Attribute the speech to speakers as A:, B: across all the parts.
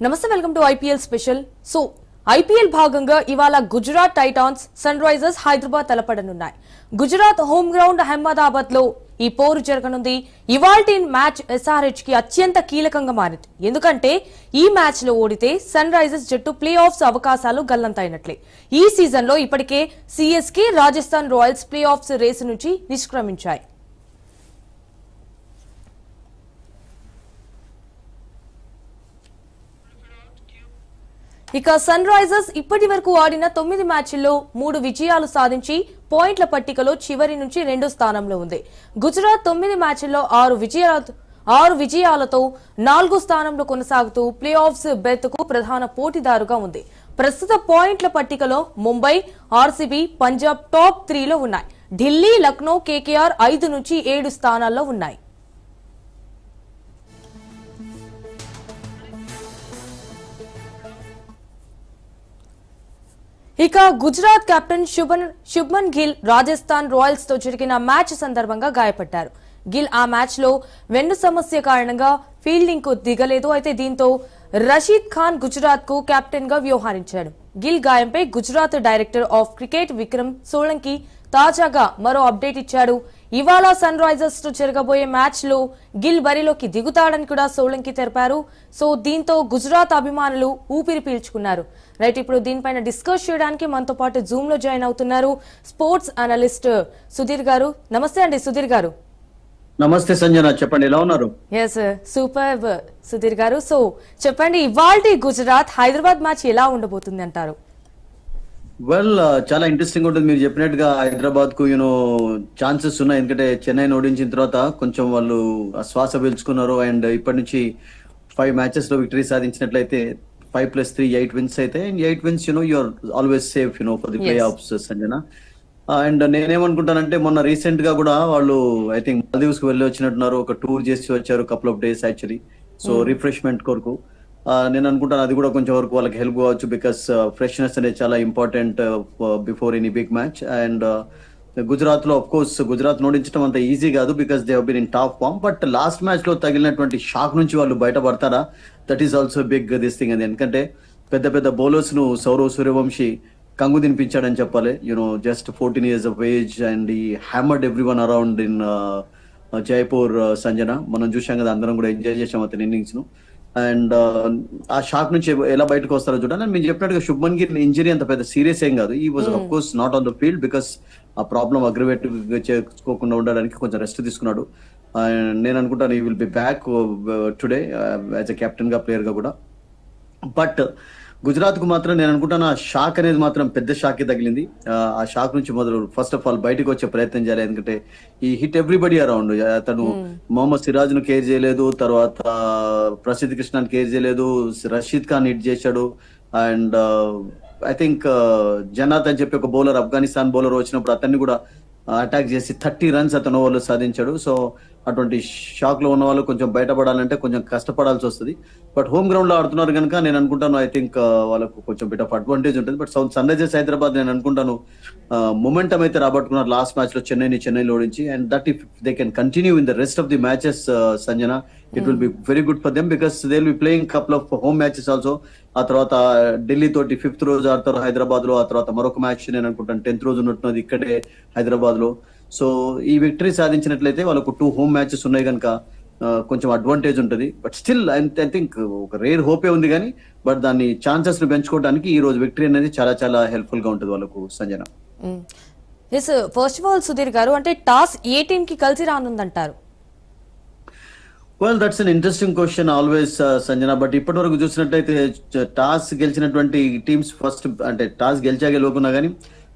A: నమస్తే welcome to IPL special. So IPL భాగంగా ఇవాళ Gujarat Titans Sunrisers Hyderabad తలపడనున్నాయి. గుజరాత్ హోమ్ గ్రౌండ్ అహ్మదాబాద్ లో ఈ పోరు జరగనుంది. ఇవాల్టి మ్యాచ్ ఎస్ఆర్హెచ్ కి అత్యంత కీలకంగా మారింది. ఎందుకంటే ఈ మ్యాచ్ లో ఓడితే సన్ రైజర్స్ జట్టు ప్లే ఆఫ్స్ అవకాశాలు గల్లంతైనట్లే. ఈ సీజన్ లో ఇప్పటికే CSK, Rajasthan Royals play offs race నుంచి నిష్క్రమించాయి. ఇక సన్ రైజర్స్ ఇప్పటి వరకు ఆడిన 9 మ్యాచ్ల్లో 3 విజయాలు సాధించి పాయింట్ల పట్టికలో చివరి నుంచి 2వ స్థానంలో ఉంది. గుజరాత్ 9 మ్యాచ్ల్లో 6 విజయాలతో 4వ స్థానంలో కొనసాగుతూ ప్లే ఆఫ్స్ బెర్త్ కు ప్రధాన పోటీదారుగా ఉంది. ప్రస్తుత పాయింట్ల పట్టికలో ముంబై, ఆర్సీబీ, పంజాబ్ టాప్ 3లో ఉన్నాయి. ఢిల్లీ, లక్నో, కేకేఆర్ 5 నుంచి 7 స్థానాల్లో ఉన్నాయి. ఇక గుజరాత్ కెప్టెన్ శుభ్మన్ గిల్ రాజస్థాన్ రాయల్స్ తో జరిగిన మ్యాచ్ సందర్భంగా గాయపడ్డారు. గిల్ ఆ మ్యాచ్ లో వెన్ను సమస్య కారణంగా ఫీల్డింగ్ కు దిగలేదు. అయితే దీంతో రషీద్ ఖాన్ గుజరాత్ కు కెప్టెన్ గా వ్యవహరించాడు. గిల్ గాయంపై Gujarat director of cricket Vikram Solanki తాజాగా మరో అప్డేట్ ఇచ్చాడు. ఇవాళ సన్ రైజర్స్ తో జరగబోయే మ్యాచ్ లో గిల్ బరిలోకి దిగుతాడని కూడా సోలంకి తెలిపారు. సో దీంతో గుజరాత్ అభిమానులు ఊపిరి పీల్చుకున్నారు. రైట్, ఇప్పుడు దీనిపైన డిస్కస్ చేయడానికి మనతో పాటు జూమ్ లో జాయిన్ అవుతున్నారు స్పోర్ట్స్ అనలిస్ట్ సుధీర్ గారు. నమస్తే అండి సుధీర్ గారు.
B: నమస్తే సంజన, చెప్పండి ఎలా ఉన్నారు?
A: Yes super Sudheer garu. So చెప్పండి, ఇవాల్టి గుజరాత్ హైదరాబాద్ మ్యాచ్ ఎలా ఉండబోతుంది అంటారు?
B: వెల్, చాలా ఇంట్రెస్టింగ్ ఉంటుంది. మీరు చెప్పినట్టుగా హైదరాబాద్ కు ఛాన్సెస్ ఉన్నాయి. ఎందుకంటే చెన్నైని ఓడించిన తర్వాత కొంచెం వాళ్ళు శ్వాస పీల్చుకున్నారు. అండ్ ఇప్పటి నుంచి 5 మ్యాచెస్ లో విక్టరీ సాధించినట్లయితే 5+3 8 విన్స్ అయితే 8 wins you're always safe for the playoffs Sanjana. And నేనేమనుకుంటానంటే మొన్న రీసెంట్ గా కూడా వాళ్ళు ఐ థింక్ మాల్దీవ్స్ కు వెళ్ళి వచ్చినట్టున్నారు. ఒక టూర్ చేసి వచ్చారు, couple of days actually. So refreshment కొరకు నేను అనుకుంటాను అది కూడా కొంచెం వరకు వాళ్ళకి హెల్ప్ కావచ్చు. బికాస్ ఫ్రెష్నెస్ అనేది చాలా important before any big match. And Gujarat లో ఆఫ్ కోర్స్ గుజరాత్ ఓడించడం అంత ఈజీ కాదు, because they been in top form. But last match లో తగిలినటువంటి షాక్ నుంచి వాళ్ళు బయటపడతారా, that is also big this thing. అది ఎందుకంటే పెద్ద పెద్ద బౌలర్స్ ను సౌరవ్ సూర్యవంశీ కంగు తినిపించాడని చెప్పాలి. Just 14 years of age and he hammered everyone around in Jaipur Sanjana. మనం చూసాం కదా, అందరం కూడా ఎంజాయ్ చేసాం అతని ఇన్నింగ్స్ ను. అండ్ ఆ షాక్ నుంచి ఎలా బయటకు వస్తారో చూడాలి. మీరు చెప్పినట్టుగా శుభ్మన్ గిల్ ఇంజరీ అంత పెద్ద సీరియస్ ఏం కాదు. ఈ was of course not on the field because ఆ ప్రాబ్లం అగ్రివేట్ చేసుకోకుండా ఉండడానికి కొంచెం రెస్ట్ తీసుకున్నాడు. నేను అనుకుంటాను ఈ will be back today as a captain గా, ప్లేయర్ గా కూడా. బట్ గుజరాత్ కు మాత్రం నేను అనుకుంటాను ఆ షాక్ అనేది మాత్రం పెద్ద షాకే తగిలింది. ఆ షాక్ నుంచి మొదలు ఫస్ట్ ఆఫ్ ఆల్ బయటకు వచ్చే ప్రయత్నం చేయాలి. ఎందుకంటే ఈ హిట్ ఎవ్రీబడి అరౌండ్. అతను మొహమ్మద్ సిరాజ్ ను కేర్ చేయలేదు, తర్వాత ప్రసిద్ధ్ కృష్ణాని కేర్ చేయలేదు, రషీద్ ఖాన్ హిట్ చేశాడు. అండ్ ఐ థింక్ జనాత్ అని చెప్పి ఒక బౌలర్, ఆఫ్ఘనిస్తాన్ బౌలర్ వచ్చినప్పుడు అతన్ని కూడా అటాక్ చేసి 30 runs అతను ఓవర్లో సాధించాడు. సో అటువంటి షాక్ లో ఉన్న వాళ్ళు కొంచెం బయటపడాలంటే కొంచెం కష్టపడాల్సి వస్తుంది. బట్ హోమ్ గ్రౌండ్ లో ఆడుతున్నారు కనుక నేను అనుకుంటాను ఐ థింక్ వాళ్ళకు కొంచెం బిట్ ఆఫ్ అడ్వాంటేజ్ ఉంటుంది. బట్ సన్ రైజర్స్ హైదరాబాద్ నేను అనుకుంటాను మొమెంటం అయితే రాబట్టుకున్నారు లాస్ట్ మ్యాచ్ లో చెన్నైలో ఓడించి. And that if they can continue in the rest of the matches Sanjana, it will be very good for them because they will be playing couple of home matches also. ఆ తర్వాత ఢిల్లీ తోటి 5th రోజు ఆడతారు హైదరాబాద్ లో. ఆ తర్వాత మరొక మ్యాచ్ నేను అనుకుంటాను 10th రోజు ఉన్నట్టున్నది ఇక్కడే హైదరాబాద్ లో. సో ఈ విక్టరీ సాధించినట్లయితే వాళ్ళకు 2 హోమ్ మ్యాచెస్ ఉన్నాయి కనుక కొంచెం అడ్వాంటేజ్ ఉంటుంది. బట్ స్టిల్ ఐ థింక్ ఒక రేర్ హోపే ఉంది కానీ, బట్ దాన్ని ఛాన్సెస్ ను పెంచుకోవడానికి ఈ రోజు విక్టరీ అనేది చాలా చాలా హెల్ప్ఫుల్ గా ఉంటుంది వాళ్ళకు Sanjana.
A: First of all Sudheer garu, అంటే టాస్ ఏ టీం కి కలిసి రానుందంటారు?
B: Well, that's an interesting question always Sanjana. But ఇప్పటి వరకు చూసినట్టయితే టాస్ గెలిచినటువంటి టీమ్స్ ఫస్ట్ అంటే టాస్ గెలుపుకున్నా కానీ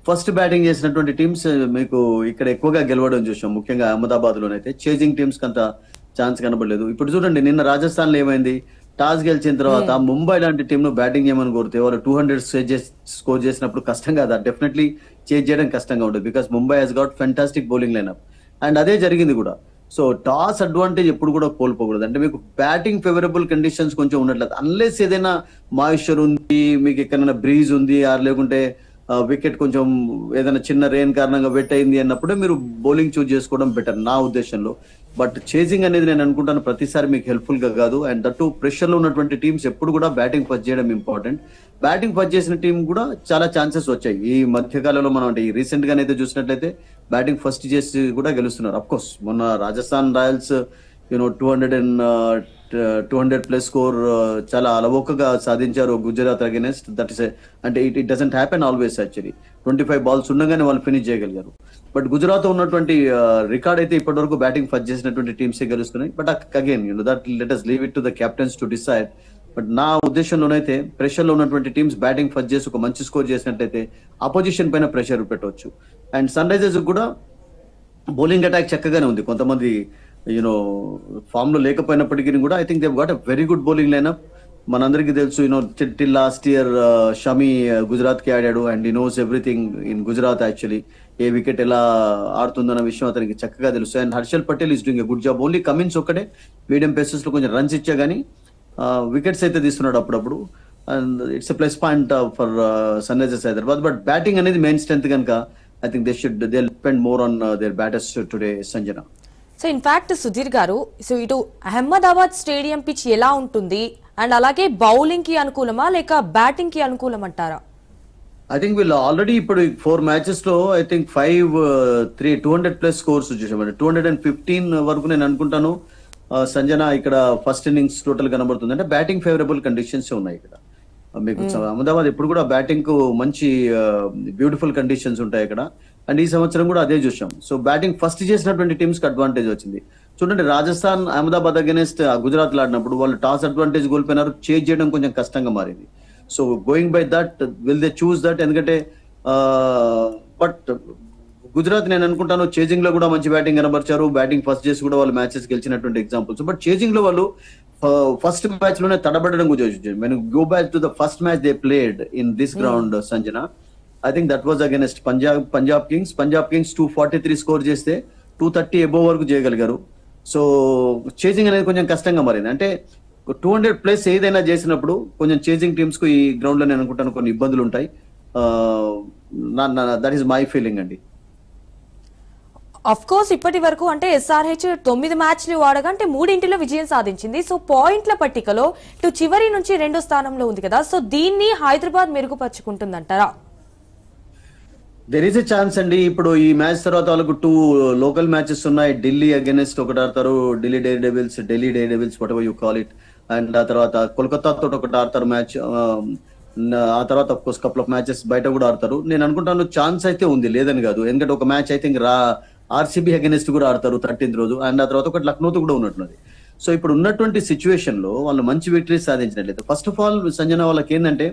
B: ఫస్ట్ బ్యాటింగ్ చేసినటువంటి టీమ్స్ మీకు ఇక్కడ ఎక్కువగా గెలవడం చూసాం. ముఖ్యంగా అహ్మదాబాద్ లోనైతే చేజింగ్ టీమ్స్ కి అంత ఛాన్స్ కనబడలేదు. ఇప్పుడు చూడండి, నిన్న రాజస్థాన్ లో ఏమైంది, టాస్ గెలిచిన తర్వాత ముంబై లాంటి టీమ్ ను బ్యాటింగ్ చేయమని కోరితే వాళ్ళు 200 స్కోర్ చేసినప్పుడు కష్టం కాదా? డెఫినెట్లీ చేజ్ చేయడం కష్టంగా ఉంటుంది because Mumbai has got fantastic bowling lineup. And అదే జరిగింది కూడా. సో టాస్ అడ్వాంటేజ్ ఎప్పుడు కూడా కోల్పోకూడదు. అంటే మీకు బ్యాటింగ్ ఫేవరబుల్ కండిషన్స్ కొంచెం ఉండట్లేదు. అన్లెస్ ఏదైనా మాయిశ్చర్ ఉంది, మీకు ఎక్కడైనా బ్రీజ్ ఉంది, లేకుంటే వికెట్ కొంచెం ఏదైనా చిన్న రెయిన్ కారణంగా వెట్ అయింది అన్నప్పుడే మీరు బౌలింగ్ చూస్ చేసుకోవడం బెటర్ నా ఉద్దేశంలో. బట్ చేజింగ్ అనేది నేను అనుకుంటాను ప్రతిసారి మీకు హెల్ప్ఫుల్ గా కాదు. అండ్ దట్టు ప్రెషర్ లో ఉన్నటువంటి టీమ్స్ ఎప్పుడు కూడా బ్యాటింగ్ ఫస్ట్ చేయడం ఇంపార్టెంట్. బ్యాటింగ్ ఫస్ట్ చేసిన టీం కూడా చాలా ఛాన్సెస్ వచ్చాయి ఈ మధ్య కాలంలో. మనం అంటే రీసెంట్ గానైతే చూసినట్లయితే బ్యాటింగ్ ఫస్ట్ చేసి కూడా గెలుస్తున్నారు. అఫ్ కోర్స్ మొన్న రాజస్థాన్ రాయల్స్ 200+ స్కోర్ చాలా అలవోకగా సాధించారు గుజరాత్ అగైనెస్ట్. దట్ ఇస్ అంటే it doesn't happen always. Actually 25 balls ఉండగానే వాళ్ళు ఫినిష్ చేయగలిగారు. బట్ గుజరాత్ ఉన్నటువంటి రికార్డ్ అయితే ఇప్పటి వరకు బ్యాటింగ్ ఫస్ట్ చేసినటువంటి టీమ్సే గెలుస్తున్నాయి. But again that let us leave it to the captains to decide. But నా ఉద్దేశంలోనైతే ప్రెషర్ లో ఉన్నటువంటి టీమ్స్ బ్యాటింగ్ ఫస్ట్ చేసి ఒక మంచి స్కోర్ చేసినట్లయితే అపోజిషన్ పైన ప్రెషర్ పెట్టవచ్చు. అండ్ సన్ రైజర్స్ కూడా బౌలింగ్ అటాక్ చక్కగానే ఉంది. కొంతమంది ఫామ్ లో లేకపోయినప్పటికీ కూడా I think they got a very good bowling lineup. మనందరికీ తెలుసు till last year Shami Gujarat కి ఆడాడు and knows everything in Gujarat. Actually A wicket ఎలా ఆడుతుందన్న విషయం అతనికి చక్కగా తెలుసు. And Harshal Patel is doing a good job. Only Cummins ఒక్కటే మీడియం పేసెస్ లో కొంచెం రన్స్ ఇచ్చా గానీ వికెట్స్ అయితే తీస్తున్నాడు అప్పుడప్పుడు. And it's a plus point for Sunrisers Hyderabad. But batting అనేది మెయిన్ స్ట్రెంత్ కనుక I think they depend more on their batters today Sanjana.
A: So in fact Sudheer garu, so ఇటు అహ్మదాబాద్ స్టేడియం పిచ్ ఎలా ఉంటుంది అండ్ అలాగే బౌలింగ్ కి అనుకూలమా లేక బ్యాటింగ్ కి అనుకూలం అంటారా?
B: ఐ థింక్ వీళ్ళు ఆల్రెడీ ఇప్పుడు 4 matches లో ఐ థింక్ 200+ స్కోర్స్ వచ్చేసామండి. 215 వరకు నేను అనుకుంటాను సంజన ఇక్కడ ఫస్ట్ ఇన్నింగ్స్ టోటల్ కనబడుతుంది. అంటే బ్యాటింగ్ ఫేవరబుల్ కండిషన్స్ ఉన్నాయి ఇక్కడ మీకు. అహ్మదాబాద్ ఎప్పుడు కూడా బ్యాటింగ్ కు మంచి బ్యూటిఫుల్ కండిషన్స్ ఉంటాయి ఇక్కడ. అండ్ ఈ సంవత్సరం కూడా అదే చూసాం. సో బ్యాటింగ్ ఫస్ట్ చేసినటువంటి టీమ్స్ కి అడ్వాంటేజ్ వచ్చింది. చూడండి రాజస్థాన్ అహ్మదాబాద్ అగైనెస్ట్ గుజరాత్ ఆడినప్పుడు వాళ్ళు టాస్ అడ్వాంటేజ్ కోల్పోయినారు. చేజ్ చేయడం కొంచెం కష్టంగా మారింది. So going by that will they choose that. ఎందుకంటే బట్ గుజరాత్ నేను అనుకుంటాను చేజింగ్ లో కూడా మంచి బ్యాటింగ్ కనబరిచారు. బ్యాటింగ్ ఫస్ట్ చేసి కూడా వాళ్ళు మ్యాచెస్ గెలిచినటువంటి ఎగ్జాంపుల్స్. బట్ చేజింగ్ లో వాళ్ళు ఫస్ట్ మ్యాచ్ లోనే తడబడడం గురించి go back to the first match they played in this ground Sanjana. I think that was against Punjab Kings. 243 score చేస్తే 230 అబోవ్ వరకు చేయగలిగారు. సో చేజింగ్ అనేది కొంచెం కష్టంగా మారింది. అంటే 200+ ఏదైనా చేసినప్పుడు కొంచెం చేజింగ్ టీమ్స్ కు ఈ గ్రౌండ్ లో నేను అనుకుంటాను కొన్ని ఇబ్బందులు ఉంటాయి. దట్ ఈస్ మై ఫీలింగ్ అండి.
A: అఫ్ కోర్స్ ఇప్పటి వరకు అంటే SRH 9 మ్యాచ్లు ఆడగా అంటే 3 విజయం సాధించింది. సో పాయింట్ల పట్టికలో ఇటు చివరి నుంచి 2వ స్థానంలో ఉంది కదా. సో దీన్ని హైదరాబాద్ మెరుగుపరుచుకుంటుందంటారా?
B: దెర్ ఈస్ ఎ ఛాన్స్ అండి. ఇప్పుడు ఈ మ్యాచ్ తర్వాత వాళ్ళకు 2 లోకల్ మ్యాచెస్ ఉన్నాయి. ఢిల్లీ అగైనెస్ట్ ఒకటి ఆడతారు, Delhi Daredevils whatever you call it. And ఆ తర్వాత కోల్కతా తోటి ఒకటి ఆడతారు మ్యాచ్. ఆ తర్వాత of course couple of matches బయట కూడా ఆడతారు. నేను అనుకుంటాను ఛాన్స్ అయితే ఉంది, లేదని కాదు. ఎందుకంటే ఒక match I think RCB against కూడా ఆడతారు 13th రోజు. అండ్ ఆ తర్వాత ఒకటి లక్నోతో కూడా ఉన్నట్టున్నది. సో ఇప్పుడు ఉన్నటువంటి సిచ్యువేషన్ లో వాళ్ళు మంచి విక్టరీ సాధించినట్లయితే ఫస్ట్ ఆఫ్ ఆల్ సంజన వాళ్ళకి ఏంటంటే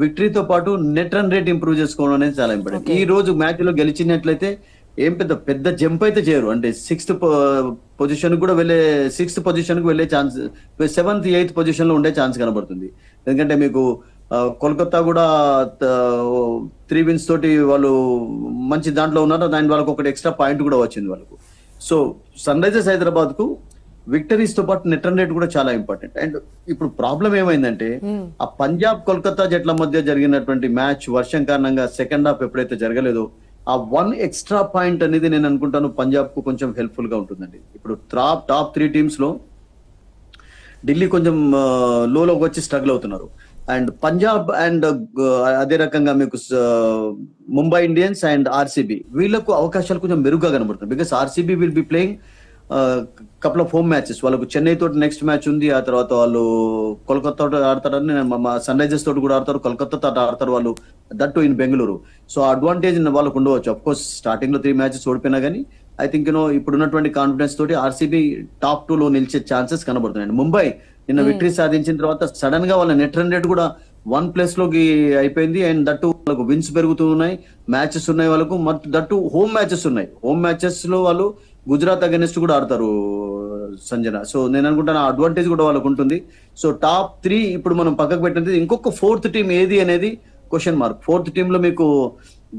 B: విక్టరీతో పాటు నెట్ రన్ రేట్ ఇంప్రూవ్ చేసుకోవడం అనేది చాలా ఇంపార్టెంట్. ఈ రోజు మ్యాచ్ లో గెలిచినట్లయితే ఏం పెద్ద జంప్ అయితే చేయరు. అంటే 6th పొజిషన్ కూడా సిక్స్త్ పొజిషన్ కు వెళ్లే ఛాన్స్, 7th 8th పొజిషన్ లో ఉండే ఛాన్స్ కనబడుతుంది. ఎందుకంటే మీకు కోల్కతా కూడా 3 wins తోటి వాళ్ళు మంచి దాంట్లో ఉన్నారు. దాని వాళ్ళకి ఒకటి ఎక్స్ట్రా పాయింట్ కూడా వచ్చింది వాళ్ళకు. సో సన్ రైజర్స్ హైదరాబాద్ కు విక్టరీస్ తో పాటు నెట్ రన్ రేట్ కూడా చాలా ఇంపార్టెంట్. అండ్ ఇప్పుడు ప్రాబ్లం ఏమైందంటే ఆ పంజాబ్ కోల్కతా జట్ల మధ్య జరిగినటువంటి మ్యాచ్ వర్షం కారణంగా సెకండ్ హాఫ్ ఎప్పుడైతే జరగలేదో ఆ 1 ఎక్స్ట్రా పాయింట్ అనేది నేను అనుకుంటాను పంజాబ్ కు కొంచెం హెల్ప్ఫుల్ గా ఉంటుందండి. ఇప్పుడు టాప్ 3 టీమ్స్ లో ఢిల్లీ కొంచెం లోకి వచ్చి స్ట్రగుల్ అవుతున్నారు. అండ్ పంజాబ్ అండ్ అదే రకంగా మీకు ముంబై ఇండియన్స్ అండ్ RCB వీళ్ళకు అవకాశాలు కొంచెం మెరుగ్గా కనబడుతుంది. Because RCB will be playing couple of home matches. వాళ్ళకు చెన్నై తోటి నెక్స్ట్ మ్యాచ్ ఉంది. ఆ తర్వాత వాళ్ళు కోల్కతా తోటి ఆడతారని సన్ రైజర్స్ తోటి కూడా ఆడతారు, కోల్కతా తోటి ఆడతారు వాళ్ళు, that in Bengaluru. So advantage వాళ్ళకు ఉండవచ్చు. అఫ్ కోర్స్ స్టార్టింగ్ లో 3 మ్యాచెస్ ఓడిపోయినా కానీ ఐ థింక్ ఇప్పుడు ఉన్నటువంటి కాన్ఫిడెన్స్ తోటి RCB టాప్ 2 లో నిలిచే ఛాన్సెస్ కనబడుతున్నాయి. ముంబై నిన్న విక్టరీ సాధించిన తర్వాత సడన్ గా వాళ్ళ నెట్ రన్ రేట్ కూడా 1+ లోకి అయిపోయింది. అండ్ దట్టు వాళ్ళకు విన్స్ పెరుగుతూ ఉన్నాయి, మ్యాచెస్ ఉన్నాయి వాళ్ళకు, దట్టు హోమ్ మ్యాచెస్ ఉన్నాయి. హోమ్ మ్యాచెస్ లో వాళ్ళు గుజరాత్ అగైనెస్ట్ కూడా ఆడతారు సంజన. సో నేను అనుకుంటాను ఆ అడ్వాంటేజ్ కూడా వాళ్ళకు ఉంటుంది. సో టాప్ 3 ఇప్పుడు మనం పక్కకు పెట్టినది. ఇంకొక 4th టీం ఏది అనేది క్వశ్చన్ మార్క్. 4th టీమ్ లో మీకు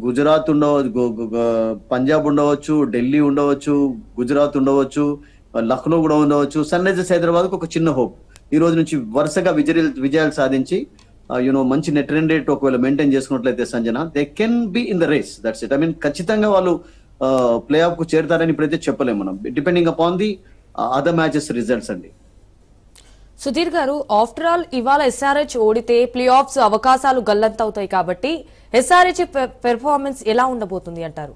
B: గుజరాత్ ఉండవచ్చు, పంజాబ్ ఉండవచ్చు, ఢిల్లీ ఉండవచ్చు, గుజరాత్ ఉండవచ్చు, లక్నో కూడా ఉండవచ్చు. సన్ రైజర్స్ హైదరాబాద్ కు ఒక చిన్న హోప్. ఈ రోజు నుంచి వరుసగా విజయాలు సాధించి మంచి నెట్ రన్ రేట్ ఒకవేళ మెయింటైన్ చేసుకున్నట్లయితే Sanjana they can be in the race. That's it. I mean ఖచ్చితంగా వాళ్ళు ప్లే ఆఫ్ కు చేరుతారని ఇప్పుడైతే చెప్పలేము మనం. Depending upon the other matches results అండి.
A: సుధీర్ గారు, ఆఫ్టర్ ఆల్ ఇవాళ ఎస్ఆర్హెచ్ ఓడితే ప్లే ఆఫ్స్ అవకాశాలు గల్లంతవుతాయి కాబట్టి ఎస్ఆర్హెచ్ పెర్ఫార్మెన్స్ ఎలా ఉండబోతుంది అంటారు?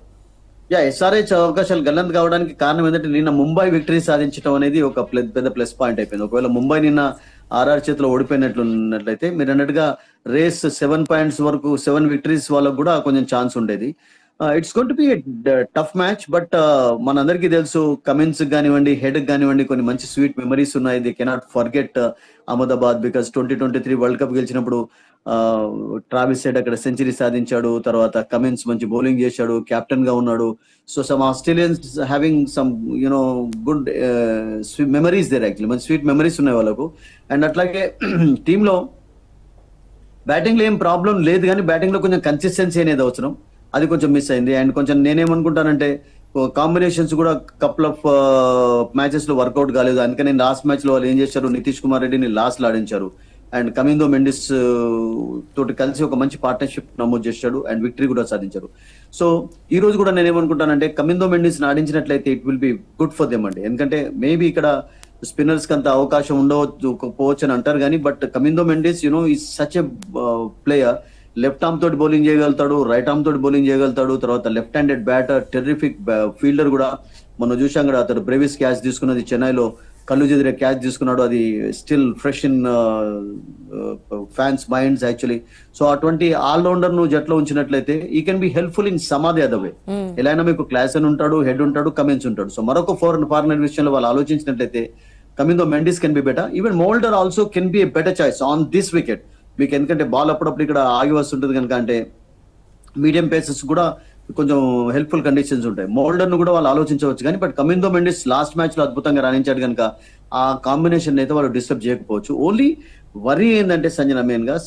B: ఎస్ఆర్హెచ్ అవకాశాలు గల్లంత కావడానికి కారణం ఏంటంటే నిన్న ముంబై విక్టరీ సాధించడం అనేది ఒక పెద్ద ప్లస్ పాయింట్ అయిపోయింది. ఒకవేళ ముంబై నిన్న ఆర్ఆర్ చేతిలో ఓడిపోయినట్లున్నట్లయితే మీరు అన్నట్టుగా రేస్ 7 పాయింట్స్ వరకు 7 విక్టరీస్ వాళ్ళకు కూడా కొంచెం ఛాన్స్ ఉండేది. It's going to be tough match. But మనందరికీ తెలుసు కమిన్స్ కానివ్వండి, హెడ్ కానివ్వండి, కొన్ని మంచి స్వీట్ మెమరీస్ ఉన్నాయి. They cannot forget Ahmedabad because 2023 world cup గెలిచినప్పుడు ట్రావిస్ హెడ్ అక్కడ సెంచరీ సాధించాడు. తర్వాత కమిన్స్ మంచి బౌలింగ్ చేశాడు, కెప్టెన్ గా ఉన్నాడు. So some Australians having some good memories there. Actually మంచి స్వీట్ మెమరీస్ ఉన్నాయి వాళ్ళకు. అండ్ అట్లాగే టీంలో బ్యాటింగ్ లో ఏం ప్రాబ్లం లేదు, కానీ బ్యాటింగ్ లో కొంచెం కన్సిస్టెన్సీ అనేది అవసరం. అది కొంచెం మిస్ అయింది. అండ్ కొంచెం నేనేమనుకుంటానంటే కాంబినేషన్స్ కూడా కపుల్ ఆఫ్ మ్యాచెస్ లో వర్కౌట్ కాలేదు. అందుకని లాస్ట్ మ్యాచ్ లో వాళ్ళు ఏం చేశారు, నితీష్ కుమార్ రెడ్డిని లాస్ట్ లో ఆడించారు అండ్ కమిందో మెండిస్ తోటి కలిసి ఒక మంచి పార్ట్నర్షిప్ నమోదు చేశాడు అండ్ విక్టరీ కూడా సాధించారు. సో ఈ రోజు కూడా నేనేమనుకుంటానంటే కమిందో మెండిస్ ఆడించినట్లయితే it will be good for them అండి. ఎందుకంటే మేబీ ఇక్కడ స్పిన్నర్స్ కి అంత అవకాశం ఉండవచ్చు అని అంటారు కానీ, but Kamindu Mendis is such a player. Left arm తోటి బౌలింగ్ చేయగలుగుతాడు, రైట్ ఆర్మ్ తోటి బౌలింగ్ చేయగలుగుతాడు. తర్వాత left handed batter, terrific fielder కూడా. మనం చూసాం కూడా అతడు బ్రేవిస్ క్యాచ్ తీసుకున్నది చెన్నైలో, కళ్ళు చెదిరే క్యాచ్ తీసుకున్నాడు. అది still fresh in fans minds actually. So అటువంటి ఆల్రౌండర్ ను జట్లో ఉంచినట్లయితే he can be helpful in some or the other way. ఎలా అయినా మీకు క్లాసన్ ఉంటాడు, హెడ్ ఉంటాడు, కమిన్స్ ఉంటాడు. సో మరొక ఫారినర్ విషయంలో వాళ్ళు ఆలోచించినట్లయితే Kamindu Mendis can be better. Even Mulder also can be a better choice on this wicket. మీకు ఎందుకంటే బాల్ అప్పుడప్పుడు ఇక్కడ ఆగి వస్తుంటుంది కనుక, అంటే మీడియం పేసెస్ కూడా కొంచెం హెల్ప్ఫుల్ కండిషన్స్ ఉంటాయి. మోల్డర్ ను కూడా వాళ్ళు ఆలోచించవచ్చు కానీ, but Kamindu Mendis last match లో అద్భుతంగా రాణించాడు కనుక ఆ కాంబినేషన్ అయితే వాళ్ళు డిస్టర్బ్ చేయకపోవచ్చు. ఓన్లీ వరీ ఏంటంటే సంజన మెయిన్ గా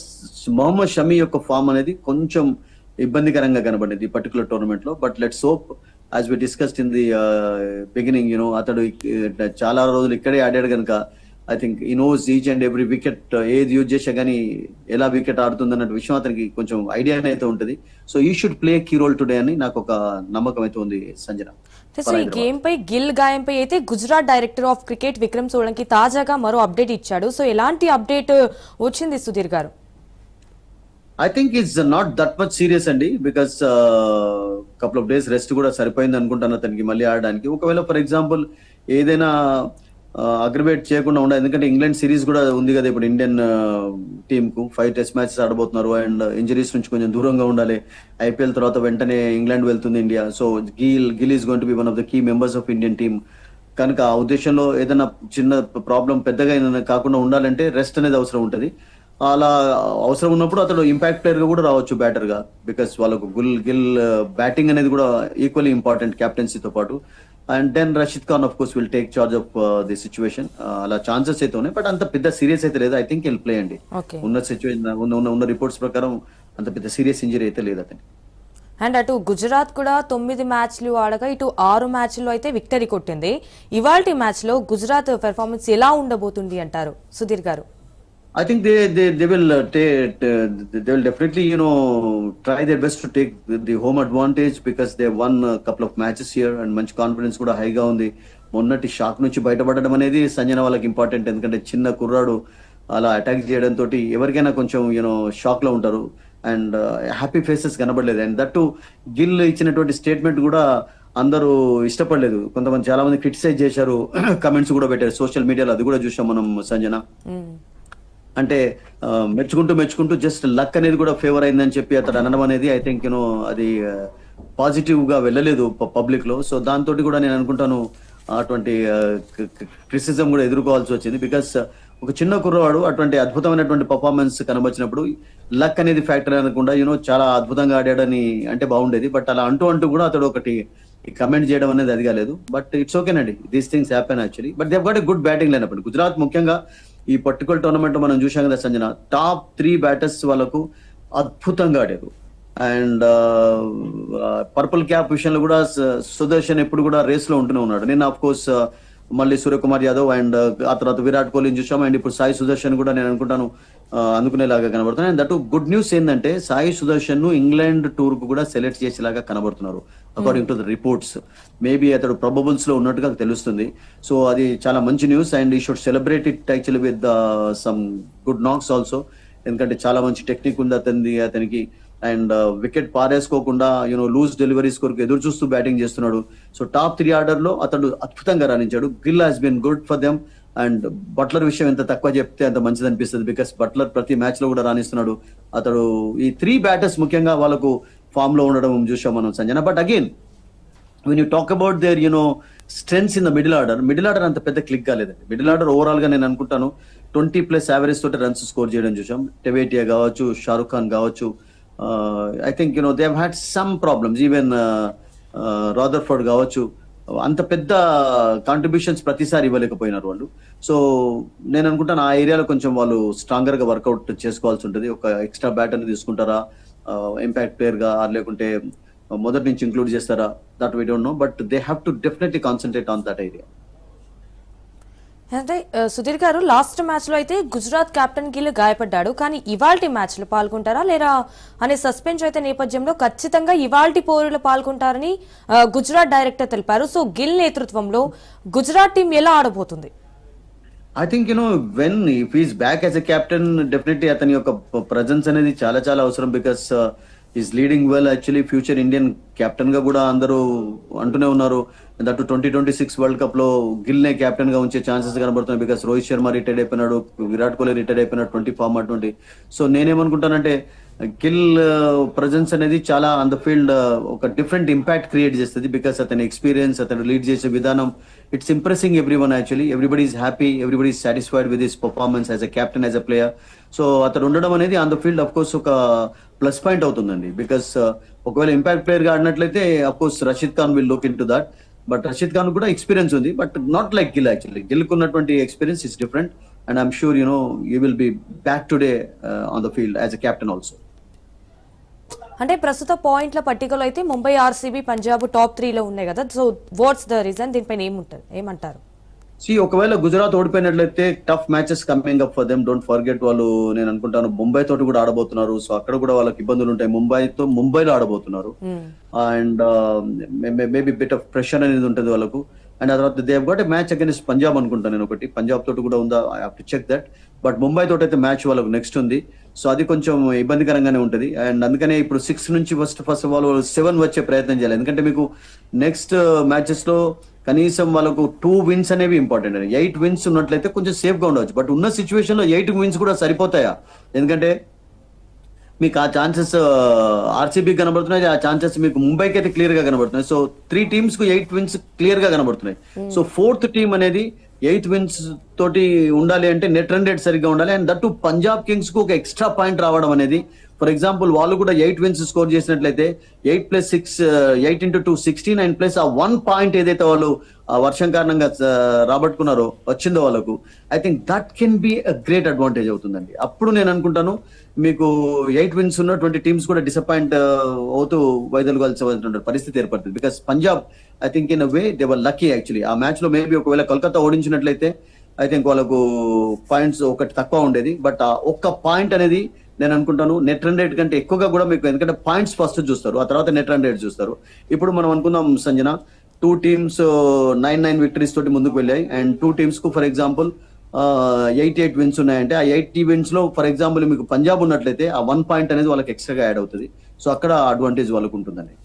B: మొహమ్మద్ షమీ యొక్క ఫామ్ అనేది కొంచెం ఇబ్బందికరంగా కనబడింది ఈ పర్టికులర్ టోర్నమెంట్ లో. But let's hope as we discussed in the beginning అతడు చాలా రోజులు ఇక్కడే ఆడాడు కనుక I think he knows each and every wicket ఏది యూజ్ చేసా కానీ ఎలా వికెట్ ఆడుతుంది అన్న విషయం అతనికి కొంచెం ఐడియా అయితే ఉంటుంది. So he should play key role today అని నాకు ఒక నమ్మకం అయితే ఉంది సంజన.
A: ఈ గేమ్ పై గిల్ గాయంపై అయితే Gujarat director of cricket Vikram Solanki తాజాగా మరో అప్డేట్ ఇచ్చాడు. సో ఎలాంటి అప్డేట్ వచ్చింది Sudheer garu?
B: I think it's not that much serious అండి, because couple of days rest కూడా సరిపోయింది అనుకుంటాను అతనికి మళ్ళీ ఆడడానికి. ఒకవేళ ఫర్ ఎగ్జాంపుల్ ఏదైనా అగ్రివేట్ చేయకుండా ఉండాలి, ఎందుకంటే ఇంగ్లాండ్ సిరీస్ కూడా ఉంది కదా ఇప్పుడు ఇండియన్ టీమ్ కు 5 టెస్ట్ మ్యాచెస్ ఆడబోతున్నారు అండ్ ఇంజరీస్ నుంచి కొంచెం దూరంగా ఉండాలి. ఐపీఎల్ తర్వాత వెంటనే ఇంగ్లాండ్ వెళ్తుంది India. So Gill is going to be one of the key members of Indian team కనుక ఆ ఉద్దేశంలో ఏదైనా చిన్న ప్రాబ్లం పెద్దగా కాకుండా ఉండాలంటే రెస్ట్ అనేది అవసరం ఉంటుంది. అలా అవసరం ఉన్నప్పుడు అతడు ఇంపాక్ట్ ప్లేయర్ గా కూడా రావచ్చు బ్యాటర్ గా, బికాస్ వాళ్ళకు గిల్ బ్యాటింగ్ అనేది కూడా ఈక్వల్లీ ఇంపార్టెంట్ క్యాప్టెన్సీతో పాటు. And then Rashid Khan of course will take charge of the situation. అలా ఛాన్సెస్ అయితే ఉన్నాయి, బట్ అంత పెద్ద సీరియస్ అయితే లేదు. ఐ థింక్ విల్ ప్లే అండి. ఉన్న సిచ్యువేషన్ ఉన్న రిపోర్ట్స్ ప్రకారం అంత పెద్ద సీరియస్ ఇంజరీ అయితే లేదు అతనికి.
A: అండ్ అటు గుజరాత్ కూడా 9 మ్యాచ్లు ఆడగా ఇటు 6 మ్యాచ్ల్లో అయితే విక్టరీ కొట్టింది. ఇవాల్టి మ్యాచ్ లో గుజరాత్ పెర్ఫార్మెన్స్ ఎలా ఉండబోతుంది అంటారు సుధీర్ గారు?
B: I think they will definitely try their best to take the home advantage because they won a couple of matches here and మంచి కాన్ఫిడెన్స్ కూడా హైగా ఉంది. మొన్నటి షాక్ నుంచి బయటపడడం అనేది సంజన వాళ్ళకి ఇంపార్టెంట్, ఎందుకంటే చిన్న కుర్రాడు అలా అటాక్ చేయడం తోటి ఎవరికైనా కొంచెం షాక్ లో ఉంటారు అండ్ హ్యాపీ ఫేసెస్ కనబడలేదు. అండ్ దట్టు గిల్ ఇచ్చినటువంటి స్టేట్మెంట్ కూడా అందరూ ఇష్టపడలేదు. కొంతమంది చాలా మంది క్రిటిసైజ్ చేశారు, కమెంట్స్ కూడా పెట్టారు సోషల్ మీడియాలో, అది కూడా చూసాం మనం సంజన. అంటే మెచ్చుకుంటూ జస్ట్ లక్ అనేది కూడా ఫేవర్ అయిందని చెప్పి అతడు అనడం అనేది ఐ థింక్ అది పాజిటివ్ గా వెళ్ళలేదు పబ్లిక్ లో. సో దాంతో కూడా నేను అనుకుంటాను అటువంటి క్రిటిసిజం కూడా ఎదుర్కోవాల్సి వచ్చింది. బికాస్ ఒక చిన్న కుర్రవాడు అటువంటి అద్భుతమైనటువంటి పర్ఫార్మెన్స్ కనబచ్చినప్పుడు లక్ అనేది ఫ్యాక్టర్ అనకుండా చాలా అద్భుతంగా ఆడాడని అంటే బాగుండేది. బట్ అలా అంటూ కూడా అతడు ఒకటి కమెంట్ చేయడం అనేది అది కాలేదు. బట్ ఇట్స్ ఓకేనండి, these things happen actually. But they got a good batting lineup. Gujarat ముఖ్యంగా ఈ పర్టికులర్ టోర్నమెంట్ మనం చూసాం కదా సంజన, టాప్ 3 బ్యాటర్స్ వాళ్ళకు అద్భుతంగా ఆడారు. అండ్ పర్పుల్ క్యాప్ విషయంలో కూడా సుదర్శన్ ఎప్పుడు కూడా రేస్ లో ఉంటూనే ఉన్నాడు. నేను ఆఫ్ కోర్స్ మళ్ళీ సూర్యకుమార్ యాదవ్ అండ్ ఆ తర్వాత విరాట్ కోహ్లీని చూసాం. అండ్ ఇప్పుడు సాయి సుదర్శన్ కూడా నేను అనుకుంటాను అందుకునేలాగా కనబడుతున్నాయి. అండ్ దట్ గుడ్ న్యూస్ ఏంటంటే సాయి సుదర్శన్ ను ఇంగ్లాండ్ టూర్ కు కూడా సెలెక్ట్ చేసేలాగా కనబడుతున్నారు according to the reports. Maybe అతడు ప్రొబబుల్స్ లో ఉన్నట్టుగా తెలుస్తుంది. సో అది చాలా మంచి news and he should celebrate it actually with some good knocks also. ఎందుకంటే చాలా మంచి టెక్నిక్ ఉంది అతనికి అండ్ వికెట్ పారేసుకోకుండా లూజ్ డెలివరీస్ కొరకు ఎదురు చూస్తూ బ్యాటింగ్ చేస్తున్నాడు. సో టాప్ 3 ఆర్డర్ లో అతడు అద్భుతంగా రాణించాడు. Gill has been good for them. And Buttler విషయం ఎంత తక్కువ చెప్తే అంత మంచిది అనిపిస్తుంది. బికాస్ బట్లర్ ప్రతి మ్యాచ్ లో కూడా రాణిస్తున్నాడు. అతడు ఈ 3 బ్యాటర్స్ ముఖ్యంగా వాళ్ళకు ఫామ్ లో ఉండడం చూసాం మనం Sanjana. But again when you talk about their strengths in the middle order అంత పెద్ద క్లిక్ కాలేదండి. మిడిల్ ఆర్డర్ ఓవరాల్ గా నేను అనుకుంటాను 20+ యావరేజ్ తోటి రన్స్ స్కోర్ చేయడం చూసాం. టెవేటియా కావచ్చు, షారుఖ్ ఖాన్ కావచ్చు. I think they have had some problems. Even Rutherford కావచ్చు, అంత పెద్ద కాంట్రిబ్యూషన్స్ ప్రతిసారి ఇవ్వలేకపోయినారు వాళ్ళు. సో నేను అనుకుంటాను ఆ ఏరియాలో కొంచెం వాళ్ళు స్ట్రాంగర్ గా వర్కౌట్ చేసుకోవాల్సి ఉంటుంది. ఒక ఎక్స్ట్రా బ్యాటర్ ని తీసుకుంటారా ఇంపాక్ట్ ప్లేయర్ గా, లేకుంటే మొదటి నుంచి ఇంక్లూడ్ చేస్తారా, that we don't know. But they have to definitely concentrate on that area.
A: అంటే సుధీర్ గారు, లాస్ట్ మ్యాచ్ లో అయితే గుజరాత్ కెప్టెన్ గిల్ గాయపడ్డాడు, కానీ ఇవాల్టి మ్యాచ్ లో పాల్గొంటారా లేరా అనే సస్పెన్స్ అయితే నేపథ్యంలో ఖచ్చితంగా ఇవాల్టి పోరులో పాల్గొంటారని గుజరాత్ డైరెక్టర్ తెలిపారు. సో గిల్ నేతృత్వంలో గుజరాత్ టీం ఎలా ఆడబోతుంది?
B: I think when if he's back as a captain definitely అతని యొక్క ప్రజెన్స్ అనేది చాలా చాలా అవసరం. Because he's leading well. Actually future Indian captain గా కూడా అందరూ అంటూనే ఉన్నారు. దట్ 2026 వరల్డ్ కప్ లో గిల్ నే కెప్టెన్ గా ఉంచే ఛాన్సెస్ కనబడుతున్నాయి. బికాస్ రోహిత్ శర్మ రిటైర్డ్ అయిపోయినాడు, విరాట్ కోహ్లీ రిటైర్డ్ అయిపోయినాడు 20 ఫార్మాట్ 20. సో నేనేమనుకుంటానంటే గిల్ ప్రజెన్స్ అనేది చాలా ఆన్ ద ఫీల్డ్ ఒక డిఫరెంట్ ఇంపాక్ట్ క్రియేట్ చేస్తుంది. బికాస్ అతని ఎక్స్పీరియన్స్, అతను లీడ్ చేసే విధానం, it's impressing everyone. Actually everybody is happy, everybody is satisfied with his performance as a captain, as a player. So అతను ఉండడం అనేది on the field of course ఒక plus point అవుతుందండి. బికాస్ ఒకవేళ ఇంపాక్ట్ ప్లేయర్ గా ఆడినట్లయితే of course Rashid Khan will look into that. But Rashid Khan కూడా experience ఉంది, but not like Gill. Actually Gill కున్నటువంటి experience is different and I'm sure you will be back today on the field as a captain also.
A: అంటే ప్రస్తుత పాయింట్ల పట్టికలో అయితే Mumbai, RCB, Punjab top 3 లో ఉన్నాయి కదా. So what's the reason? దీనిపైన ఏమంటారు?
B: ఒకవేళ గుజరాత్ ఓడిపోయినట్లయితే tough matches coming up for them. Don't forget వాళ్ళు, నేను అనుకుంటాను ముంబై తోటి కూడా ఆడబోతున్నారు. సో అక్కడ కూడా వాళ్ళకి ఇబ్బందులు ఉంటాయి. ముంబైలో ఆడబోతున్నారు and maybe bit of pressure అనేది ఉంటుంది వాళ్ళకు. అండ్ ఆ తర్వాత they have got a match against Punjab అనుకుంటాను నేను. ఒకటి పంజాబ్ తోటి కూడా ఉందా, I have to check that. But Mumbai తోటి అయితే మ్యాచ్ వాళ్ళకు నెక్స్ట్ ఉంది. సో అది కొంచెం ఇబ్బందికరంగానే ఉంటుంది. అండ్ అందుకనే ఇప్పుడు 6 నుంచి ఫస్ట్ ఆఫ్ ఆల్ 7 వచ్చే ప్రయత్నం చేయాలి. ఎందుకంటే మీకు నెక్స్ట్ మ్యాచెస్ లో కనీసం వాళ్ళకు 2 wins అనేవి ఇంపార్టెంట్ అండి. 8 wins ఉన్నట్లయితే కొంచెం సేఫ్ గా ఉండవచ్చు. బట్ ఉన్న సిచ్యువేషన్ లో 8 wins కూడా సరిపోతాయా? ఎందుకంటే మీకు ఆ ఛాన్సెస్ ఆర్సీబీ కనబడుతున్నాయి, ఆ ఛాన్సెస్ మీకు ముంబైకి అయితే క్లియర్ గా కనబడుతున్నాయి. సో 3 teams కు 8 wins క్లియర్ గా కనబడుతున్నాయి. సో 4th టీం అనేది 8 wins తోటి ఉండాలి అంటే నెట్ రన్ రేట్ సరిగ్గా ఉండాలి. అండ్ దట్టు పంజాబ్ కింగ్స్ కు ఒక ఎక్స్ట్రా పాయింట్ రావడం అనేది, ఫర్ ఎగ్జాంపుల్ వాళ్ళు కూడా 8 wins స్కోర్ చేసినట్లయితే 8 + 6 8 × 2 16 అండ్ ప్లస్ ఆ 1 పాయింట్ ఏదైతే వాళ్ళు వర్షం కారణంగా రాబట్టుకున్నారో వచ్చిందో వాళ్ళకు, I think that can be a great advantage అవుతుందండి. అప్పుడు నేను అనుకుంటాను మీకు 8 wins ఉన్న 20 teams కూడా డిసప్పాయింట్ అవుతూ వైదొలగాల్సిన పరిస్థితి ఏర్పడుతుంది. Because Punjab I think in a way they were lucky actually. ఆ మ్యాచ్ లో మేబీ ఒకవేళ కోల్కతా ఓడించినట్లయితే ఐ థింక్ వాళ్ళకు పాయింట్స్ ఒకటి తక్కువ ఉండేది. బట్ ఆ ఒక్క పాయింట్ అనేది నేను అనుకుంటాను నెట్ రన్ రేట్ కంటే ఎక్కువగా కూడా మీకు, ఎందుకంటే పాయింట్స్ ఫస్ట్ చూస్తారు, ఆ తర్వాత నెట్ రన్ రేట్ చూస్తారు. ఇప్పుడు మనం అనుకుందాం సంజన, 2 teams 9 విక్టరీస్ తోటి ముందుకు వెళ్ళాయి. అండ్ 2 teams కు ఫర్ ఎగ్జాంపుల్ 88 wins ఉన్నాయంటే ఆ 80 wins లో ఫర్ ఎగ్జాంపుల్ మీకు పంజాబ్ ఉన్నట్లయితే ఆ 1 పాయింట్ అనేది వాళ్ళకి ఎక్స్ట్రాగా యాడ్ అవుతుంది. సో అక్కడ అడ్వాంటేజ్ వాళ్ళకు ఉంటుందండి.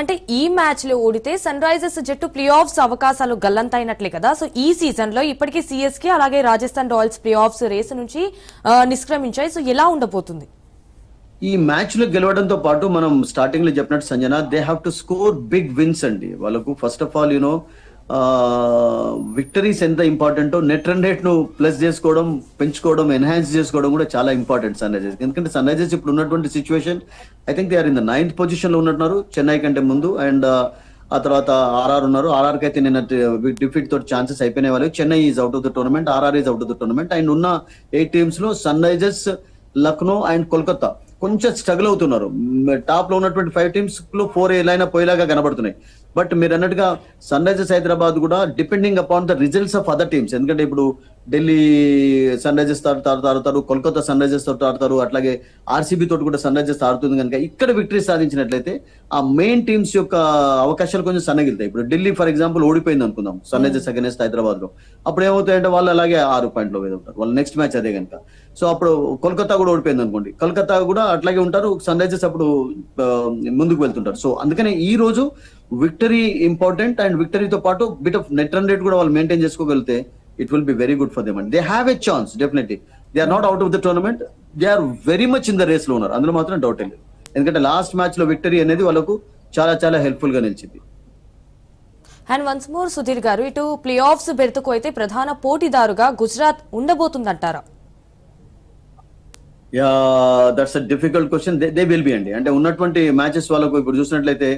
A: అంటే ఈ మ్యాచ్ లో ఓడితే సన్ రైజర్స్ జట్టు ప్లే ఆఫ్స్ అవకాశాలు గల్లంతైనట్లే కదా. సో ఈ సీజన్ లో ఇప్పటికీ సిఎస్కే అలాగే Rajasthan Royals play offs race నుంచి నిష్క్రమించాయి. సో ఎలా ఉండబోతుంది?
B: ఈ మ్యాచ్ లో గెలవడంతో పాటు మనం స్టార్టింగ్ లో చెప్పినట్టు Sanjana, they have to score big wins అండి. వాళ్ళకు ఫస్ట్ ఆఫ్ ఆల్ విక్టరీస్ ఎంత ఇంపార్టెంటో నెట్ రన్ రేట్ ను ప్లస్ చేసుకోవడం, పెంచుకోవడం, ఎన్హాన్స్ చేసుకోవడం కూడా చాలా ఇంపార్టెంట్ సన్ రైజర్స్. ఎందుకంటే సన్ రైజర్స్ ఇప్పుడు ఉన్నటువంటి situation I think they are in the 9th position లో ఉన్నట్టున్నారు చెన్నై కంటే ముందు. అండ్ ఆ తర్వాత ఆర్ఆర్ ఉన్నారు. ఆర్ఆర్ కి అయితే నిన్న డిఫీట్ తోటి ఛాన్సెస్ అయిపోయినాయి వాళ్ళకి. Chennai is out of the tournament, RR is out of the tournament. And ఉన్న 8 teams లో Sunrisers, Lucknow and Kolkata కొంచెం స్ట్రగుల్ అవుతున్నారు. టాప్ లో ఉన్నటువంటి 5 teams లో 4 ఎలా పోయేలాగా కనబడుతున్నాయి. బట్ మీరు అన్నట్టుగా సన్ రైజర్స్ హైదరాబాద్ కూడా depending upon the results of other teams, ఎందుకంటే ఇప్పుడు ఢిల్లీ సన్ రైజర్స్ ఆడతారు, కోల్కతా సన్ రైజర్స్ తోటి ఆడతారు, అట్లాగే ఆర్సీబీ తోటి కూడా సన్ రైజర్స్ ఆడుతుంది కనుక ఇక్కడ విక్టరీ సాధించినట్లయితే ఆ మెయిన్ టీమ్స్ యొక్క అవకాశాలు కొంచెం సన్నగిలుతాయి. ఇప్పుడు ఢిల్లీ ఫర్ ఎగ్జాంపుల్ ఓడిపోయింది అనుకుందాం సన్ రైజర్స్ అగైనెస్ట్ హైదరాబాద్ లో, అప్పుడు ఏమవుతాయంటే వాళ్ళు అలాగే 6 పాయింట్లు మీద ఉంటారు, వాళ్ళు నెక్స్ట్ మ్యాచ్ అదే కనుక. సో అప్పుడు కోల్కతా కూడా ఓడిపోయింది అనుకోండి, కోల్కతా కూడా అట్లాగే ఉంటారు, సన్ రైజర్స్ అప్పుడు ముందుకు వెళ్తుంటారు. సో అందుకనే ఈ రోజు విక్టరీ ఇంపార్టెంట్, అండ్ విక్టరీతో పాటు bit of net run rate కూడా వాళ్ళు మెయింటైన్ చేసుకోగలిగితే it will be very good for them, and they have a chance. Definitely they are not out of the tournament, they are very much in the race లో ఉన్నారు, అందులో మాత్రం doubt లేదు. ఎందుకంటే last match లో victory అనేది వాళ్ళకు చాలా చాలా హెల్ప్ఫుల్ గా నిలిచింది.
A: And once more Sudheer garu, ఇటు ప్లే ఆఫ్స్ బెర్త్కు అయితే ప్రధాన పోటీదారుగా గుజరాత్ ఉండబోతుందంటారా?
B: Yeah, that's a difficult question. They will be అండి. అంటే ఉన్నటువంటి మ్యాచెస్ వాళ్ళకు ఇప్పుడు చూసినట్లయితే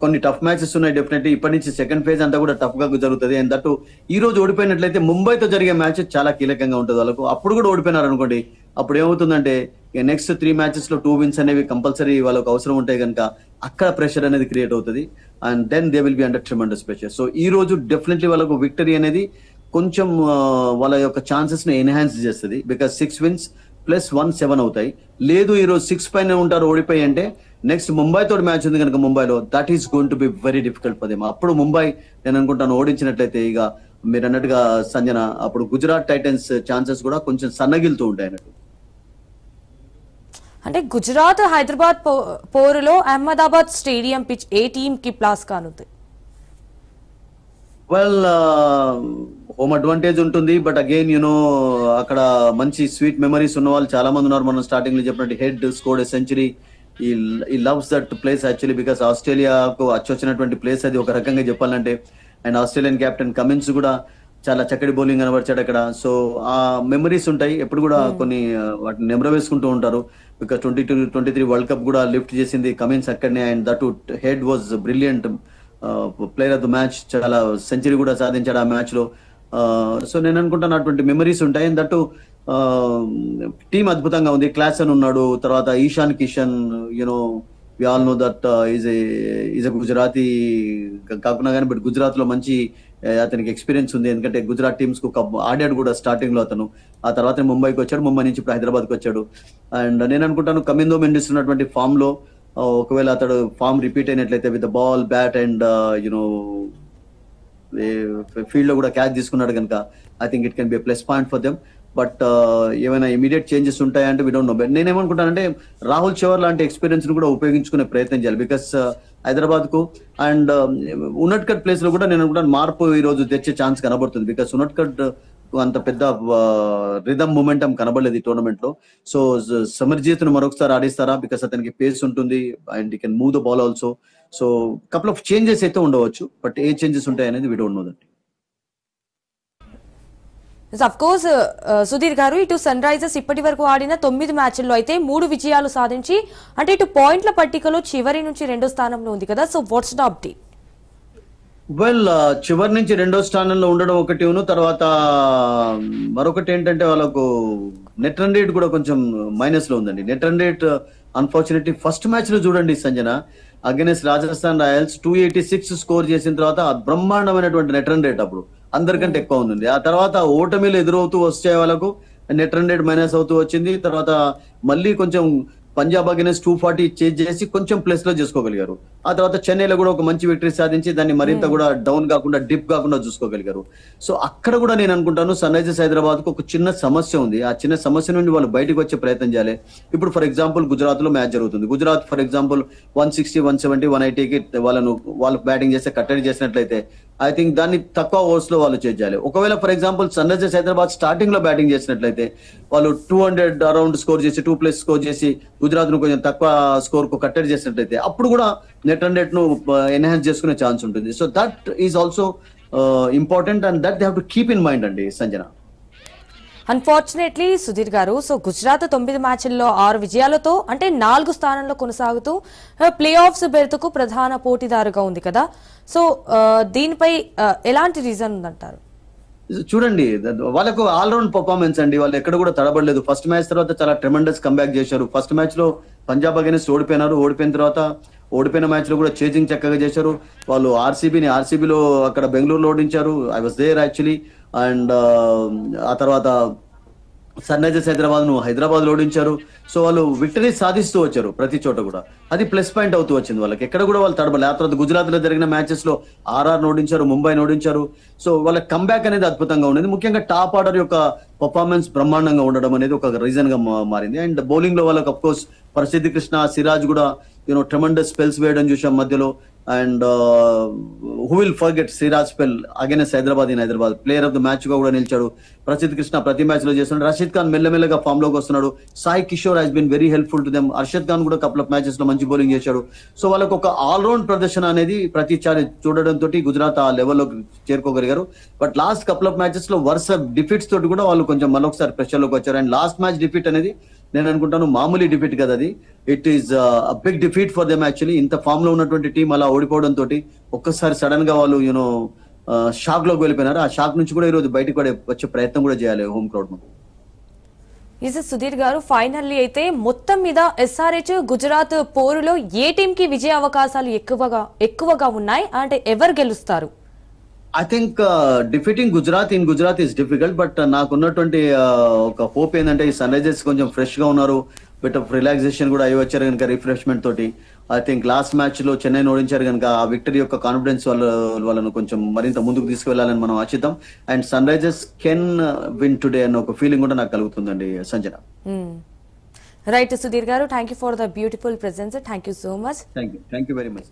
B: కొన్ని టఫ్ మ్యాచెస్ ఉన్నాయి డెఫినెట్లీ. ఇప్పటి నుంచి సెకండ్ ఫేజ్ అంతా కూడా టఫ్ గా జరుగుతుంది. అండ్ దట్టు ఈ రోజు ఓడిపోయినట్లయితే ముంబైతో జరిగే మ్యాచ్ చాలా కీలకంగా ఉంటుంది వాళ్ళకు. అప్పుడు కూడా ఓడిపోయినారు అనుకోండి, అప్పుడు ఏమవుతుందంటే నెక్స్ట్ 3 మ్యాచెస్ లో 2 wins అనేవి కంపల్సరీ వాళ్ళకు అవసరం ఉంటాయి కనుక అక్కడ ప్రెషర్ అనేది క్రియేట్ అవుతుంది, and then they will be under tremendous pressure. So ఈ రోజు డెఫినెట్లీ వాళ్ళకు విక్టరీ అనేది కొంచెం వాళ్ళ యొక్క ఛాన్సెస్ ని ఎన్హాన్స్ చేస్తుంది. బికాస్ 6 wins + 1 7 అవుతాయి. లేదు ఈ రోజు 6 పైన ఉంటారు ఓడిపోయి అంటే, నెక్స్ట్ ముంబై తోటి మ్యాచ్ ఉంది కనుక ముంబైలో that is going to be very difficult for them. అప్పుడు ముంబై నేను అనుకుంటాను ఓడించినట్లయితే, ఇక మీరు అన్నట్టుగా సంజన, అప్పుడు గుజరాత్ టైటన్స్ ఛాన్సెస్ కూడా కొంచెం సన్నగిలుతూ ఉంటాయి అన్నట్టు.
A: అంటే గుజరాత్ హైదరాబాద్ పోరులో అహ్మదాబాద్ స్టేడియం పిచ్ ఏ టీమ్ కి ప్లాస్ కానుంది?
B: వెల్, హోమ్ అడ్వాంటేజ్ ఉంటుంది, బట్ అగైన్ అక్కడ మంచి స్వీట్ మెమరీస్ ఉన్న వాళ్ళు చాలా మంది ఉన్నారు. మనం స్టార్టింగ్ లో చెప్పినట్టు head scored century, he loves that place actually, because ఆస్ట్రేలియాకు వచ్చినటువంటి ప్లేస్ అది ఒక రకంగా చెప్పాలంటే. అండ్ ఆస్ట్రేలియన్ కెప్టెన్ కమిన్స్ కూడా చాలా చక్కటి బౌలింగ్ కనబరిచాడు అక్కడ. సో ఆ మెమరీస్ ఉంటాయి ఎప్పుడు కూడా, కొన్ని వాటిని నెమర వేసుకుంటూ ఉంటారు. బికాస్ 22-23 వరల్డ్ కప్ కూడా లిఫ్ట్ చేసింది కమిన్స్ అక్కడనే. And that head was brilliant player of the match, చాలా సెంచరీ కూడా సాధించాడు ఆ మ్యాచ్ లో. సో నేను అనుకుంటాను అటువంటి మెమరీస్ ఉంటాయి. అండ్ దట్ టీం అద్భుతంగా ఉంది, క్లాస్ అని ఉన్నాడు, తర్వాత Ishan Kishan, we all know that is a Gujarati కాకుండా కానీ, బట్ గుజరాత్ లో మంచి అతనికి ఎక్స్పీరియన్స్ ఉంది. ఎందుకంటే గుజరాత్ టీమ్స్ కు ఆడాడు కూడా స్టార్టింగ్ లో అతను. ఆ తర్వాత ముంబైకి వచ్చాడు, ముంబై నుంచి ఇప్పుడు హైదరాబాద్ కి వచ్చాడు. అండ్ నేను అనుకుంటాను కమిందో మెండిస్ ఉన్నటువంటి ఫామ్ లో ఒకవేళ అతడు ఫామ్ రిపీట్ అయినట్లయితే with ball, bat and field లో కూడా క్యాచ్ తీసుకున్నాడు కనుక I think it can be plus point for them. But ఏమైనా ఇమీడియట్ చేంజెస్ ఉంటాయంటే వి డోంట్ నో. నేనేమనుకుంటానంటే రాహుల్ చవర్ లాంటి ఎక్స్పీరియన్స్ ను కూడా ఉపయోగించుకునే ప్రయత్నం చేయాలి. బికాస్ హైదరాబాద్ కు అండ్ ఉన్నట్కట్ ప్లేస్ లో కూడా నేను అనుకుంటాను మార్పు ఈ రోజు తెచ్చే ఛాన్స్ కనబడుతుంది. బికాస్ ఉన్నట్కట్ అంత పెద్ద రిథమ్ మూమెంటం కనబడలేదు ఈ టోర్నమెంట్ లో. సో సమర్జీత్ ను మరొకసారి ఆడిస్తారా, బికాస్ అతనికి పేస్ ఉంటుంది and he can move the ball also. So couple of changes అయితే ఉండవచ్చు, బట్ ఏ చేంజెస్ ఉంటాయి అనేది we don't know that.
A: Of course Sudheer garu, ఇటు సన్ రైజర్స్ ఇప్పటి వరకు ఆడిన 9 మ్యాచ్ల్లో అయితే 3 విజయాలు సాధించి, అంటే ఇటు పాయింట్ల పట్టికలో చివరి నుంచి 2వ స్థానంలో ఉంది కదా. So what's the update?
B: Well, చివరి నుంచి 2వ స్థానంలో ఉండడం ఒకటి, తర్వాత మరొకటి ఏంటంటే వాళ్ళకు నెట్ రన్ రేట్ కూడా కొంచెం మైనస్ లో ఉందండి. Net run rate unfortunately first match లో చూడండి Sanjana, against Rajasthan Royals 286 score చేసిన తర్వాత బ్రహ్మాండమైనటువంటి నెట్ రన్ రేట్ అప్పుడు అందరికంటే ఎక్కువ ఉంది. ఆ తర్వాత ఓటమిలు ఎదురవుతూ వచ్చే వాళ్ళకు నెట్ రన్ రేట్ మైనస్ అవుతూ వచ్చింది. తర్వాత మళ్ళీ కొంచెం పంజాబ్ అగైనెస్ట్ 240 చేంజ్ చేసి కొంచెం ప్లస్ లో చేసుకోగలిగారు. ఆ తర్వాత చెన్నైలో కూడా ఒక మంచి విక్టరీ సాధించి దాన్ని మరింత కూడా డౌన్ కాకుండా డిప్ కాకుండా చూసుకోగలిగారు. సో అక్కడ కూడా నేను అనుకుంటాను సన్ రైజర్స్ హైదరాబాద్ కు ఒక చిన్న సమస్య ఉంది. ఆ చిన్న సమస్య నుండి వాళ్ళు బయటకు వచ్చే ప్రయత్నం చేయాలి. ఇప్పుడు ఫర్ ఎగ్జాంపుల్ గుజరాత్ లో మ్యాచ్ జరుగుతుంది. గుజరాత్ ఫర్ ఎగ్జాంపుల్ 160, 170, 180కి వాళ్ళు బ్యాటింగ్ చేస్తే కట్టడి చేసినట్లయితే ఐ థింక్ దాన్ని తక్కువ ఓవర్స్ లో వాళ్ళు చేయాలి. ఒకవేళ for example Sunrisers Hyderabad starting లో బ్యాటింగ్ చేసినట్లయితే వాళ్ళు 200 అరౌండ్ స్కోర్ చేసి 2+ స్కోర్ చేసి గుజరాత్ ను కొంచెం తక్కువ స్కోర్ కు కట్టడి చేసినట్లయితే అప్పుడు కూడా నెట్ రన్ రేట్ ను ఎన్హాన్స్ చేసుకునే ఛాన్స్ ఉంటుంది. So that is also important and that they have to keep in mind అండి సంజన.
A: అన్ఫార్చునేట్లీ సుధీర్ గారు, సో గుజరాత్ 9 మ్యాచ్ల్లో 6 విజయాలతో అంటే 4 స్థానంలో కొనసాగుతూ ప్లే ఆఫ్స్ బెర్త్కు ప్రధాన పోటీదారుగా ఉంది కదా. సో దీనిపై ఎలాంటి రీజన్ ఉందంటారు?
B: చూడండి, వాళ్ళకు ఆల్రౌండ్ పర్ఫార్మెన్స్ అండి. వాళ్ళు ఎక్కడ కూడా తడబడలేదు. ఫస్ట్ మ్యాచ్ తర్వాత చాలా ట్రెమెండస్ కంబ్యాక్ చేశారు. ఫస్ట్ మ్యాచ్ లో పంజాబ్ అగైనెస్ట్ ఓడిపోయినారు. ఓడిపోయిన తర్వాత ఓడిపోయిన మ్యాచ్ లో కూడా చేజింగ్ చక్కగా చేశారు. వాళ్ళు ఆర్సీబీలో అక్కడ బెంగళూరులో ఓడించారు. I was there actually. And ఆ తర్వాత సన్ రైజర్స్ హైదరాబాద్ లో ఓడించారు. సో వాళ్ళు విక్టరీ సాధిస్తూ వచ్చారు ప్రతి చోట కూడా. అది ప్లస్ పాయింట్ అవుతూ వచ్చింది వాళ్ళకి. ఎక్కడ కూడా వాళ్ళు తడబడలేదు. ఆ తర్వాత గుజరాత్ లో జరిగిన మ్యాచెస్ లో ఆర్ఆర్ ఓడించారు, ముంబై ఓడించారు. సో వాళ్ళ కంబ్యాక్ అనేది అద్భుతంగా ఉండేది. ముఖ్యంగా టాప్ ఆర్డర్ యొక్క పర్ఫార్మెన్స్ బ్రహ్మాండంగా ఉండడం అనేది ఒక రీజన్ గా మారింది. అండ్ బౌలింగ్ లో వాళ్ళకి అఫ్ కోర్స్ ప్రసిద్ధి కృష్ణ, సిరాజ్ కూడా ట్రెమండస్ స్పెల్స్ వేయడం చూసాం మధ్యలో. And who will forget Siraj spell against Hyderabad player of the match గా కూడా నిలిచాడు. ప్రసిద్ధ్ కృష్ణ ప్రతి మ్యాచ్ లో చేస్తున్నాడు. రషీద్ ఖాన్ మెల్లమెల్లగా ఫామ్ లోకి వస్తున్నాడు. Sai Kishore has been very helpful to them. Arshad Khan కూడా కపుల్ ఆఫ్ మ్యాచెస్ లో మంచి బౌలింగ్ చేశాడు. సో వాళ్ళకి ఒక ఆల్రౌండ్ ప్రదర్శన అనేది ప్రతిసారి చూడడంతో గుజరాత్ ఆ లెవెల్లోకి చేరుకోగలిగారు. But last couple of matches లో వరుస డిఫీట్స్ తోటి కూడా వాళ్ళు కొంచెం మరొకసారి ప్రెషర్ లోకి వచ్చారు. అండ్ లాస్ట్ మ్యాచ్ డిఫీట్ అనేది నేను అనుకుంటాను మామూలు డిఫీట్ కదా అది. It is big defeat for them actually. ఇంత ఫామ్ లో ఉన్నటువంటి టీం అలా ఓడిపోవడం తోటి ఒక్కసారి సడన్ గా వాళ్ళు షాక్ లోకి వెళ్ళిపోయినారు. ఆ షాక్ నుంచి కూడా ఈ రోజు బయటకు వచ్చే ప్రయత్నం కూడా చేయాలి హోమ్ క్రౌడ్ ముందు.
A: సుధీర్ గారు, ఫైనల్లీ అయితే మొత్తం మీద ఎస్ఆర్హెచ్ గుజరాత్ పోరులో ఏ టీం కి విజయ అవకాశాలు ఎక్కువగా ఉన్నాయి అంటే ఎవరు గెలుస్తారు?
B: I think defeating Gujarat is difficult. But నాకున్నటువంటి ఒక హోప్ ఏంటంటే ఈ సన్ రైజర్స్ కొంచెం ఫ్రెష్ గా ఉన్నారు. బిట్ ఆఫ్ రిలాక్సేషన్ కూడా అయ్యి వచ్చారు కనుక రిఫ్రెష్మెంట్ తోటి. ఐ థింక్ లాస్ట్ మ్యాచ్ లో చెన్నైని ఓడించారు కనుక ఆ విక్టరీ యొక్క కాన్ఫిడెన్స్ వాళ్ళను కొంచెం మరింత ముందుకు తీసుకువెళ్లాలని మనం ఆశిద్దాం. And Sunrisers can win today అన్న ఒక ఫీలింగ్ కూడా నాకు కలుగుతుందండి సంజన.
A: రైట్ సుధీర్ గారు, thank you for the beautiful presence. Thank you so much.
B: Thank you very much.